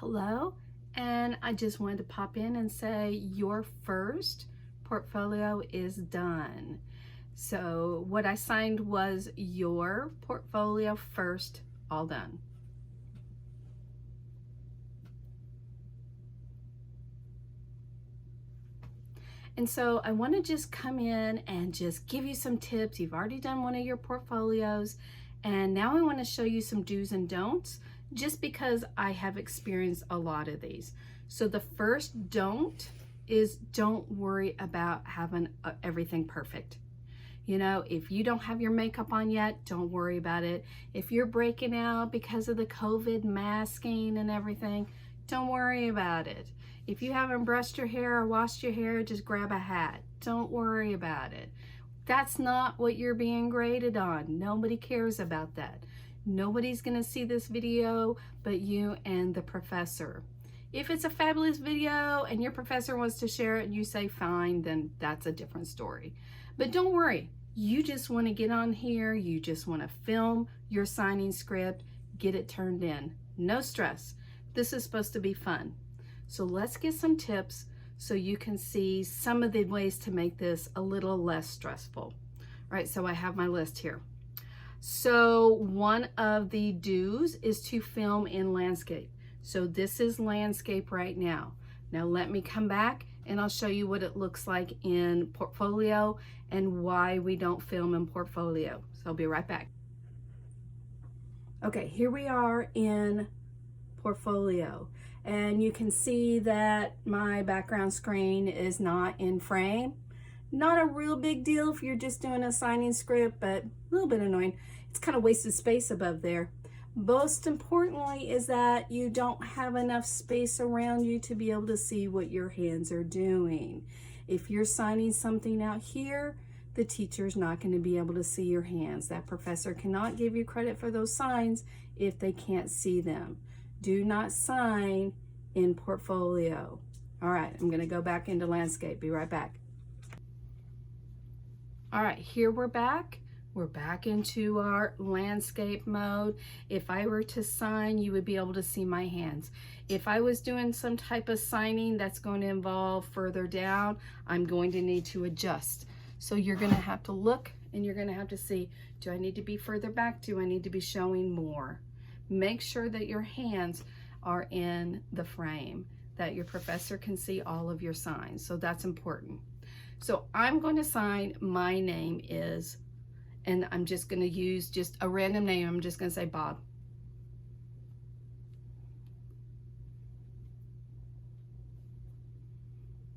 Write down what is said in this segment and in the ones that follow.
hello, and I just wanted to pop in and say your first portfolio is done. So what I signed was your portfolio first, all done. And so I want to just come in and just give you some tips. You've already done one of your portfolios, and now I want to show you some do's and don'ts just because I have experienced a lot of these. So the first don't is don't worry about having everything perfect. You know, if you don't have your makeup on yet, don't worry about it. If you're breaking out because of the COVID masking and everything, don't worry about it. If you haven't brushed your hair or washed your hair, just grab a hat. Don't worry about it. That's not what you're being graded on. Nobody cares about that. Nobody's gonna see this video but you and the professor. If it's a fabulous video and your professor wants to share it and you say fine, then that's a different story. But don't worry, you just wanna get on here, you just wanna film your signing script, get it turned in. No stress. This is supposed to be fun. So let's get some tips so you can see some of the ways to make this a little less stressful. All right, so I have my list here. So one of the do's is to film in landscape. So this is landscape right now. Now let me come back and I'll show you what it looks like in portfolio and why we don't film in portfolio. So I'll be right back. Okay, here we are in portfolio. And you can see that my background screen is not in frame. Not a real big deal if you're just doing a signing script, but a little bit annoying. It's kind of wasted space above there. Most importantly is that you don't have enough space around you to be able to see what your hands are doing. If you're signing something out here, the teacher's not going to be able to see your hands. That professor cannot give you credit for those signs if they can't see them. Do not sign in portfolio. All right, I'm gonna go back into landscape. Be right back. All right, here we're back. We're back into our landscape mode. If I were to sign, you would be able to see my hands. If I was doing some type of signing that's going to involve further down, I'm going to need to adjust. So you're gonna have to look and you're gonna have to see, do I need to be further back? Do I need to be showing more? Make sure that your hands are in the frame, that your professor can see all of your signs. So that's important. So I'm going to sign, my name is, and I'm just going to use just a random name. I'm just going to say Bob.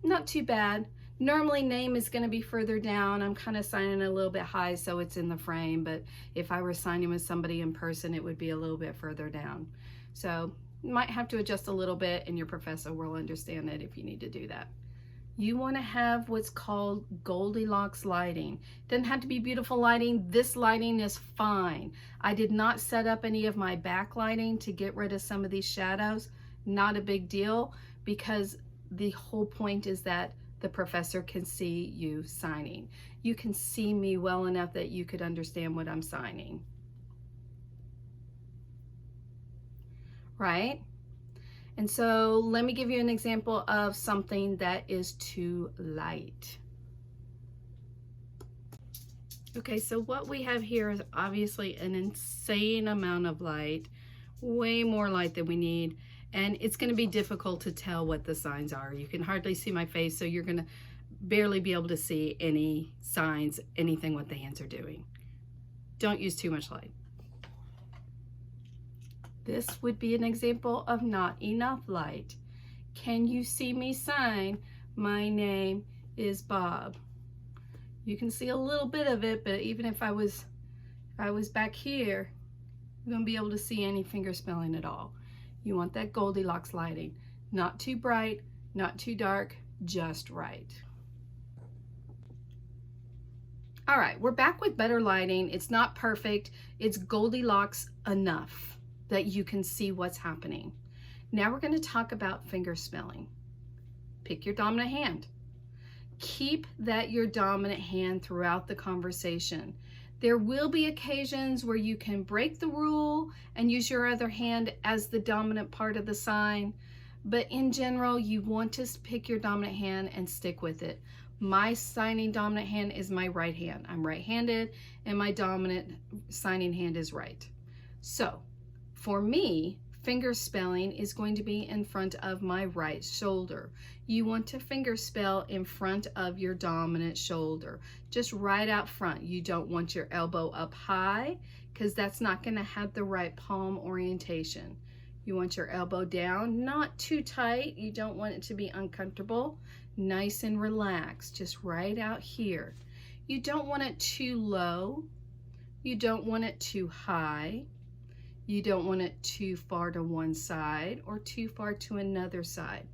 Not too bad. Normally name is going to be further down. I'm kind of signing a little bit high so it's in the frame, but if I were signing with somebody in person, it would be a little bit further down. So you might have to adjust a little bit and your professor will understand it if you need to do that. You want to have what's called Goldilocks lighting. Doesn't have to be beautiful lighting. This lighting is fine. I did not set up any of my backlighting to get rid of some of these shadows. Not a big deal because the whole point is that the professor can see you signing. You can see me well enough that you could understand what I'm signing. Right? And so let me give you an example of something that is too light. Okay, so what we have here is obviously an insane amount of light, way more light than we need. And it's going to be difficult to tell what the signs are. You can hardly see my face, so you're going to barely be able to see any signs, anything what the hands are doing. Don't use too much light. This would be an example of not enough light. Can you see me sign? My name is Bob. You can see a little bit of it, but even if I was back here, you wouldn't be able to see any finger spelling at all. You want that Goldilocks lighting. Not too bright, not too dark, just right. All right, we're back with better lighting. It's not perfect. It's Goldilocks enough that you can see what's happening. Now we're going to talk about finger spelling. Pick your dominant hand. Keep that your dominant hand throughout the conversation. There will be occasions where you can break the rule and use your other hand as the dominant part of the sign, but in general, you want to pick your dominant hand and stick with it. My signing dominant hand is my right hand. I'm right-handed, and my dominant signing hand is right. So for me, fingerspelling is going to be in front of my right shoulder. You want to fingerspell in front of your dominant shoulder, just right out front. You don't want your elbow up high because that's not going to have the right palm orientation. You want your elbow down, not too tight. You don't want it to be uncomfortable. Nice and relaxed, just right out here. You don't want it too low. You don't want it too high. You don't want it too far to one side or too far to another side.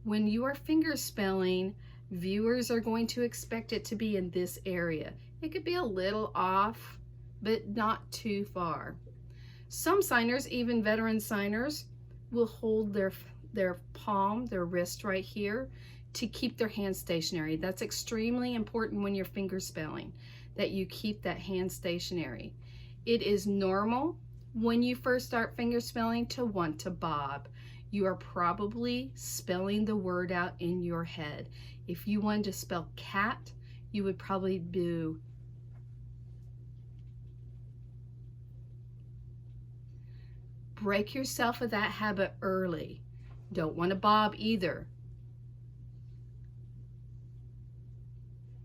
When you are fingerspelling, viewers are going to expect it to be in this area. It could be a little off, but not too far. Some signers, even veteran signers, will hold their palm, their wrist right here to keep their hand stationary. That's extremely important when you're fingerspelling, that you keep that hand stationary. It is normal when you first start fingerspelling to want to bob. You are probably spelling the word out in your head. If you wanted to spell cat, you would probably do break yourself of that habit early. Don't want to bob either.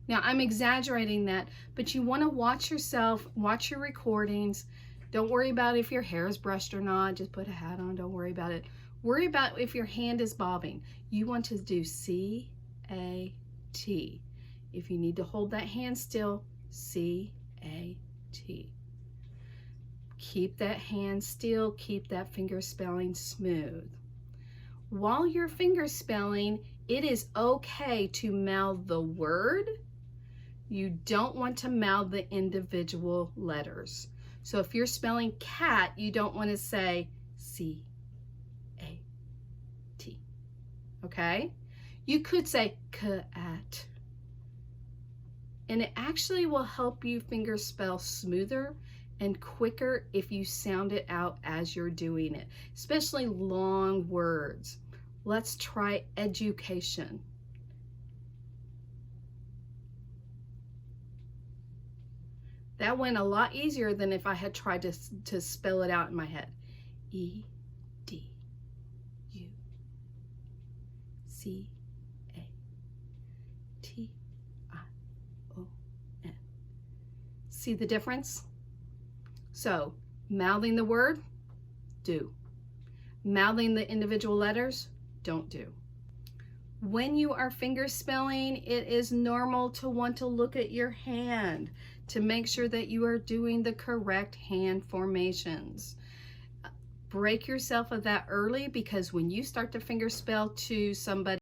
Now, I'm exaggerating that, but you want to watch yourself, watch your recordings. Don't worry about if your hair is brushed or not. Just put a hat on. Don't worry about it. Worry about if your hand is bobbing. You want to do C-A-T. If you need to hold that hand still, C-A-T. Keep that hand still. Keep that fingerspelling smooth. While you're fingerspelling, it is okay to mouth the word. You don't want to mouth the individual letters. So if you're spelling cat, you don't want to say C-A-T, okay? You could say cat. And it actually will help you fingerspell smoother and quicker if you sound it out as you're doing it, especially long words. Let's try education. That went a lot easier than if I had tried to spell it out in my head. E-D-U-C-A-T-I-O-N. See the difference? So, mouthing the word, do. Mouthing the individual letters, don't do. When you are fingerspelling, it is normal to want to look at your hand to make sure that you are doing the correct hand formations. Break yourself of that early, because when you start to fingerspell to somebody